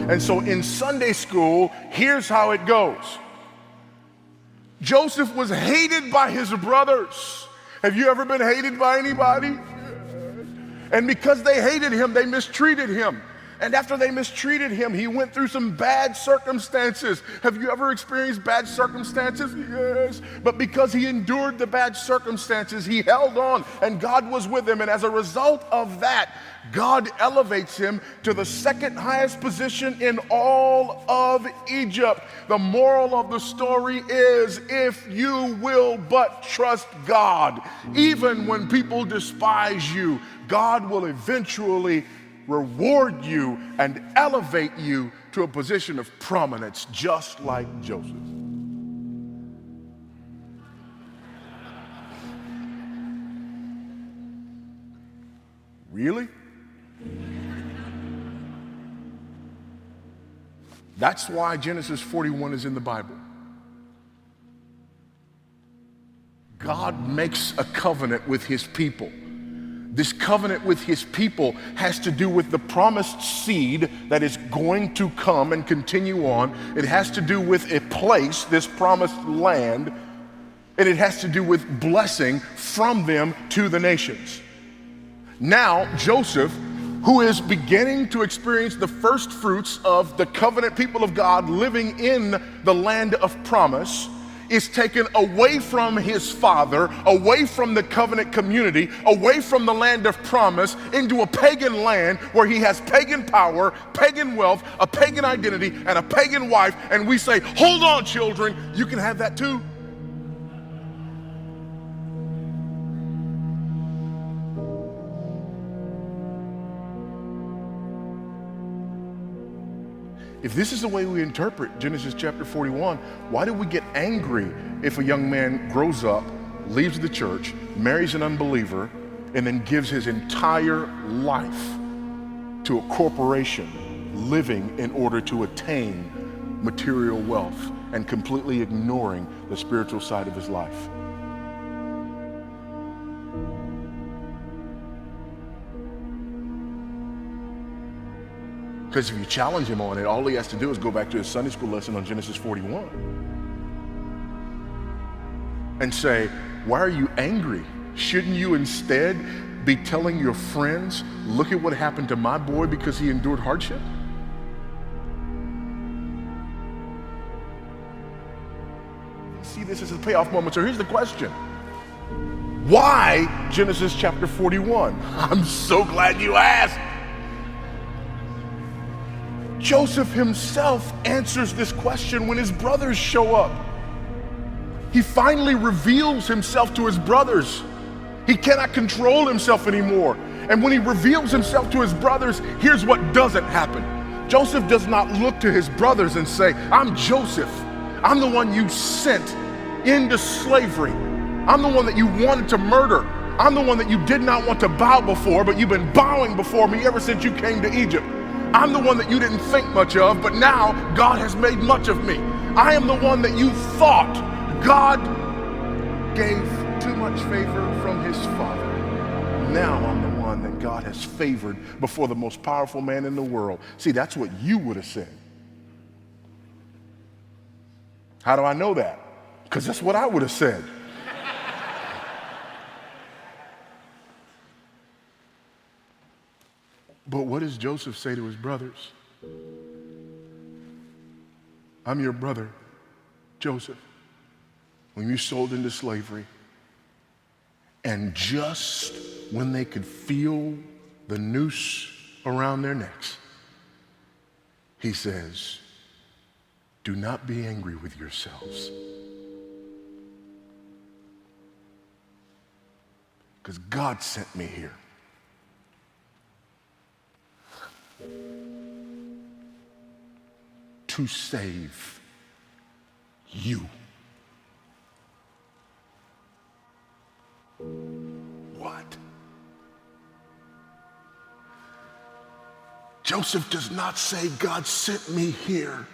And so in Sunday school, here's how it goes. Joseph was hated by his brothers. Have you ever been hated by anybody? And because they hated him, they mistreated him. And after they mistreated him, he went through some bad circumstances. Have you ever experienced bad circumstances? Yes. But because he endured the bad circumstances, he held on, and God was with him. And as a result of that, God elevates him to the second highest position in all of Egypt. The moral of the story is, if you will but trust God, even when people despise you, God will eventually reward you and elevate you to a position of prominence, just like Joseph. Really? That's why Genesis 41 is in the Bible. God makes a covenant with his people. This covenant with his people has to do with the promised seed that is going to come and continue on. It has to do with a place, this promised land, and it has to do with blessing from them to the nations. Now, Joseph, who is beginning to experience the first fruits of the covenant people of God living in the land of promise, is taken away from his father, away from the covenant community, away from the land of promise, into a pagan land where he has pagan power, pagan wealth, a pagan identity, and a pagan wife. And we say, hold on, children, you can have that too. If this is the way we interpret Genesis chapter 41, why do we get angry if a young man grows up, leaves the church, marries an unbeliever, and then gives his entire life to a corporation living in order to attain material wealth and completely ignoring the spiritual side of his life? Because if you challenge him on it, all he has to do is go back to his Sunday school lesson on Genesis 41 and say, why are you angry? Shouldn't you instead be telling your friends, look at what happened to my boy because he endured hardship? See, this is a payoff moment. So here's the question. Why Genesis chapter 41? I'm so glad you asked. Joseph himself answers this question when his brothers show up. He finally reveals himself to his brothers. He cannot control himself anymore. And when he reveals himself to his brothers, here's what doesn't happen. Joseph does not look to his brothers and say, I'm Joseph. I'm the one you sent into slavery. I'm the one that you wanted to murder. I'm the one that you did not want to bow before, but you've been bowing before me ever since you came to Egypt. I'm the one that you didn't think much of, but now God has made much of me. I am the one that you thought God gave too much favor from his father. Now I'm the one that God has favored before the most powerful man in the world. See, that's what you would have said. How do I know that? Because that's what I would have said. But what does Joseph say to his brothers? I'm your brother, Joseph, when you sold into slavery. And just when they could feel the noose around their necks, he says, do not be angry with yourselves, because God sent me here to save you. What? Joseph does not say, God sent me here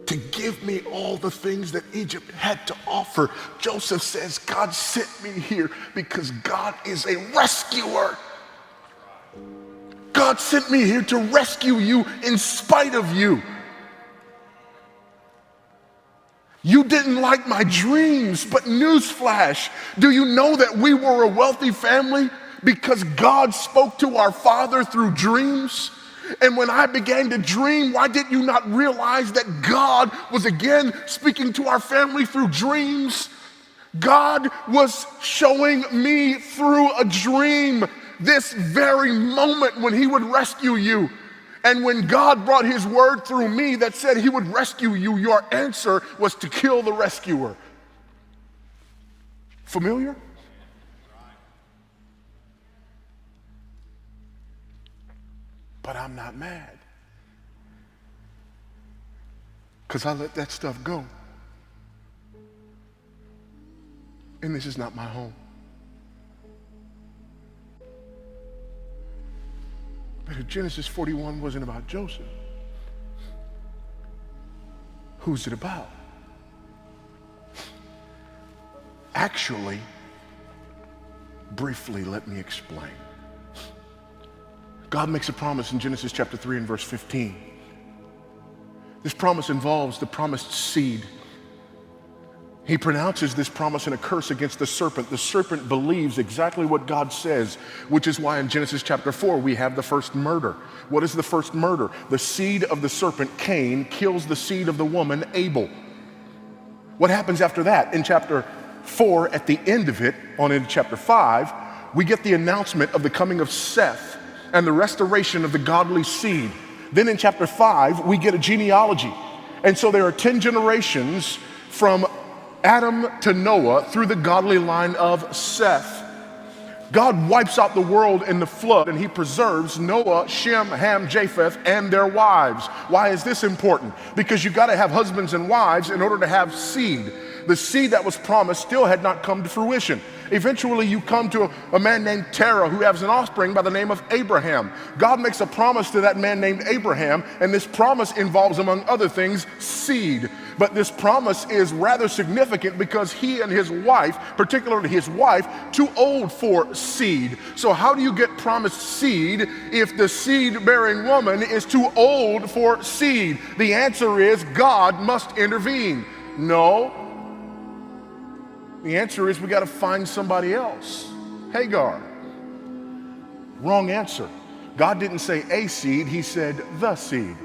to give me all the things that Egypt had to offer. Joseph says, God sent me here because God is a rescuer. God sent me here to rescue you in spite of you. You didn't like my dreams, but newsflash, do you know that we were a wealthy family because God spoke to our father through dreams? And when I began to dream, why did you not realize that God was again speaking to our family through dreams? God was showing me through a dream this very moment when he would rescue you. And when God brought his word through me that said he would rescue you, your answer was to kill the rescuer. Familiar? But I'm not mad, because I let that stuff go. And this is not my home. But if Genesis 41 wasn't about Joseph, who's it about? Actually, briefly, let me explain. God makes a promise in Genesis chapter 3 and verse 15. This promise involves the promised seed. He pronounces this promise in a curse against the serpent. The serpent believes exactly what God says, which is why in Genesis chapter 4 we have the first murder. What is the first murder? The seed of the serpent, Cain, kills the seed of the woman, Abel. What happens after that? In chapter 4, at the end of it, on into chapter 5, we get the announcement of the coming of Seth and the restoration of the godly seed. Then in chapter 5, we get a genealogy. And so there are 10 generations from Adam to Noah through the godly line of Seth. God wipes out the world in the flood, and he preserves Noah, Shem, Ham, Japheth, and their wives. Why is this important? Because you've got to have husbands and wives in order to have seed. The seed that was promised still had not come to fruition. Eventually you come to a man named Terah who has an offspring by the name of Abraham. God makes a promise to that man named Abraham, and this promise involves, among other things, seed. But this promise is rather significant because he and his wife, particularly his wife, too old for seed. So how do you get promised seed if the seed-bearing woman is too old for seed? The answer is God must intervene. No. The answer is we got to find somebody else. Hagar. Wrong answer. God didn't say a seed, he said the seed.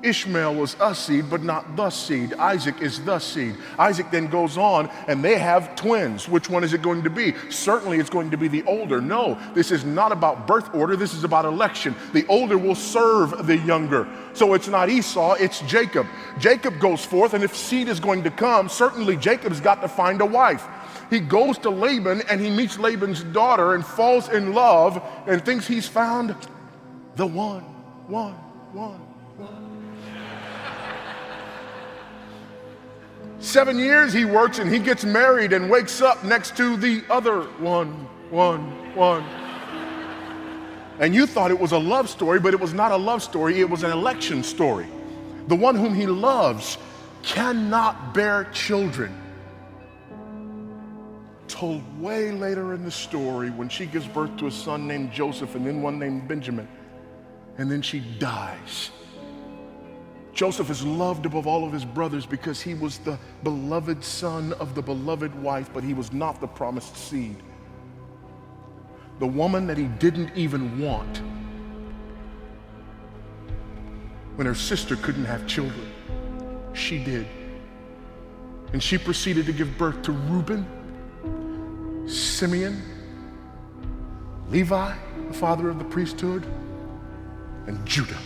Ishmael was a seed, but not the seed. Isaac is the seed. Isaac then goes on, and they have twins. Which one is it going to be? Certainly it's going to be the older. No, this is not about birth order. This is about election. The older will serve the younger. So it's not Esau, it's Jacob. Jacob goes forth, and if seed is going to come, certainly Jacob's got to find a wife. He goes to Laban, and he meets Laban's daughter and falls in love and thinks he's found the one. 7 years he works, and he gets married and wakes up next to the other one. And you thought it was a love story, but it was not a love story, it was an election story. The one whom he loves cannot bear children. Told way later in the story when she gives birth to a son named Joseph and then one named Benjamin, and then she dies. Joseph is loved above all of his brothers because he was the beloved son of the beloved wife, but he was not the promised seed. The woman that he didn't even want, when her sister couldn't have children, she did. And she proceeded to give birth to Reuben, Simeon, Levi, the father of the priesthood, and Judah.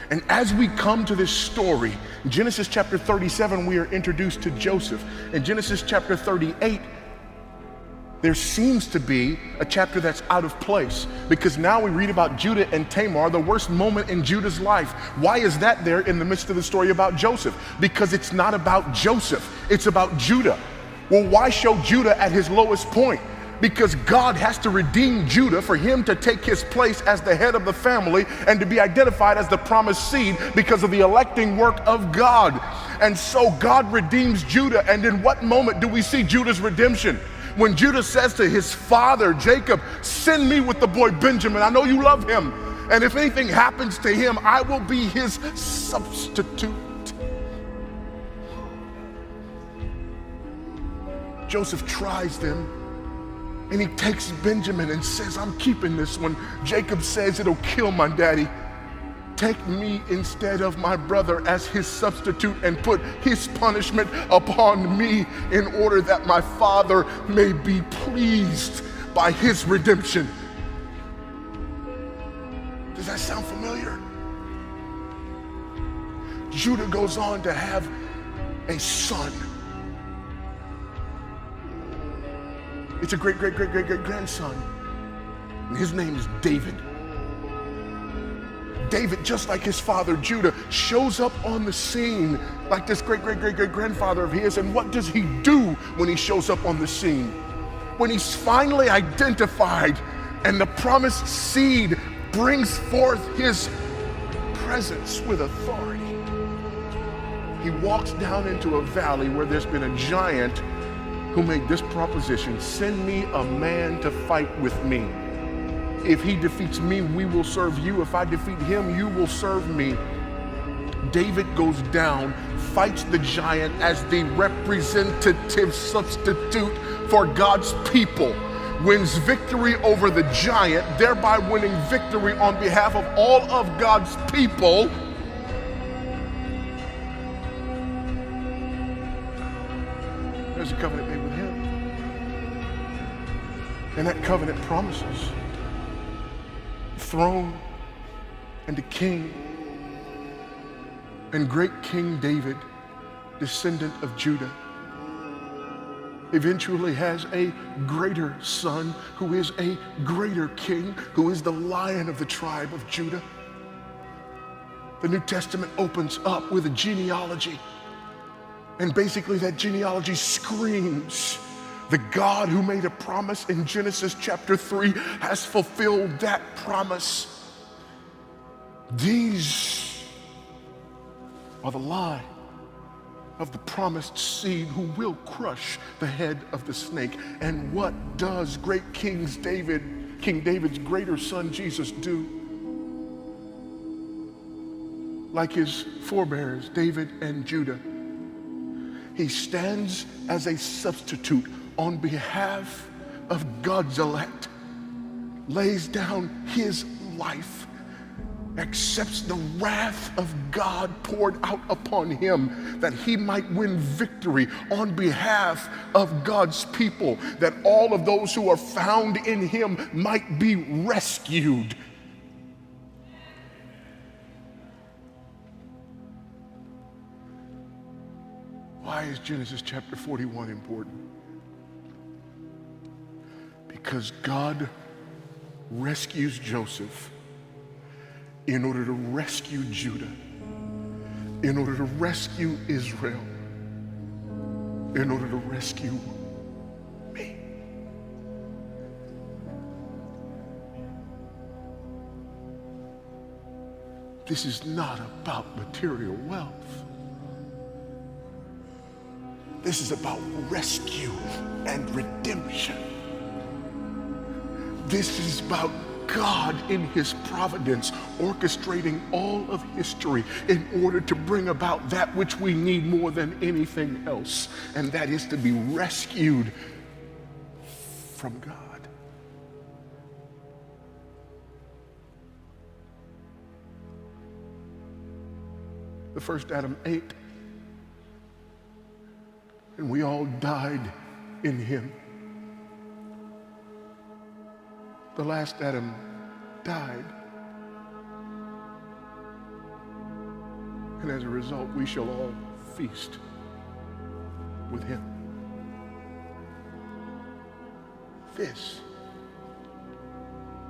And as we come to this story, in Genesis chapter 37, we are introduced to Joseph. In Genesis chapter 38, there seems to be a chapter that's out of place because now we read about Judah and Tamar, the worst moment in Judah's life. Why is that there in the midst of the story about Joseph? Because it's not about Joseph, it's about Judah. Well, why show Judah at his lowest point? Because God has to redeem Judah for him to take his place as the head of the family and to be identified as the promised seed because of the electing work of God. And so God redeems Judah. And in what moment do we see Judah's redemption? When Judah says to his father, Jacob, send me with the boy Benjamin. I know you love him. And if anything happens to him, I will be his substitute. Joseph tries them, and he takes Benjamin and says, I'm keeping this one. Jacob says, it'll kill my daddy. Take me instead of my brother as his substitute and put his punishment upon me in order that my father may be pleased by his redemption. Does that sound familiar? Judah goes on to have a son. It's a great-grandson. And his name is David. David, just like his father Judah, shows up on the scene like this great-grandfather of his. And what does he do when he shows up on the scene? When he's finally identified and the promised seed brings forth his presence with authority, he walks down into a valley where there's been a giant who made this proposition: send me a man to fight with me. If he defeats me, we will serve you. If I defeat him, you will serve me. David goes down, fights the giant as the representative substitute for God's people, wins victory over the giant, thereby winning victory on behalf of all of God's people. There's a covenant made with him. And that covenant promises throne and a king. And great King David, descendant of Judah, eventually has a greater son who is a greater king, who is the Lion of the tribe of Judah. The New Testament opens up with a genealogy, and basically that genealogy screams the God who made a promise in Genesis chapter 3 has fulfilled that promise. These are the line of the promised seed who will crush the head of the snake. And what does great King David's greater son Jesus do? Like his forebears, David and Judah, he stands as a substitute on behalf of God's elect, lays down his life, accepts the wrath of God poured out upon him that he might win victory on behalf of God's people, that all of those who are found in him might be rescued. Why is Genesis chapter 41 important? Because God rescues Joseph in order to rescue Judah, in order to rescue Israel, in order to rescue me. This is not about material wealth. This is about rescue and redemption. This is about God in his providence orchestrating all of history in order to bring about that which we need more than anything else, and that is to be rescued from God. The first Adam ate, and we all died in him. The last Adam died, and as a result, we shall all feast with him. This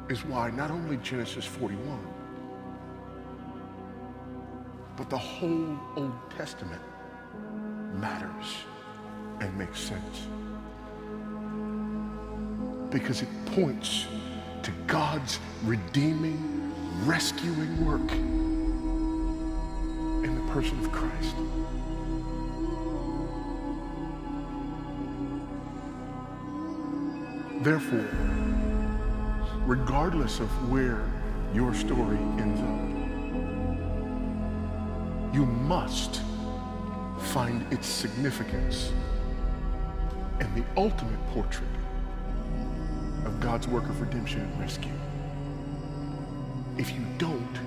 is why not only Genesis 41, but the whole Old Testament matters and makes sense. Because it points to God's redeeming, rescuing work in the person of Christ. Therefore, regardless of where your story ends up, you must find its significance in the ultimate portrait of God's work of redemption and rescue. If you don't,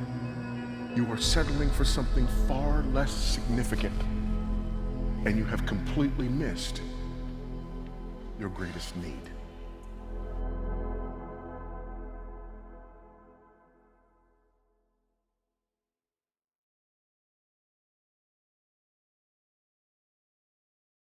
you are settling for something far less significant, and you have completely missed your greatest need.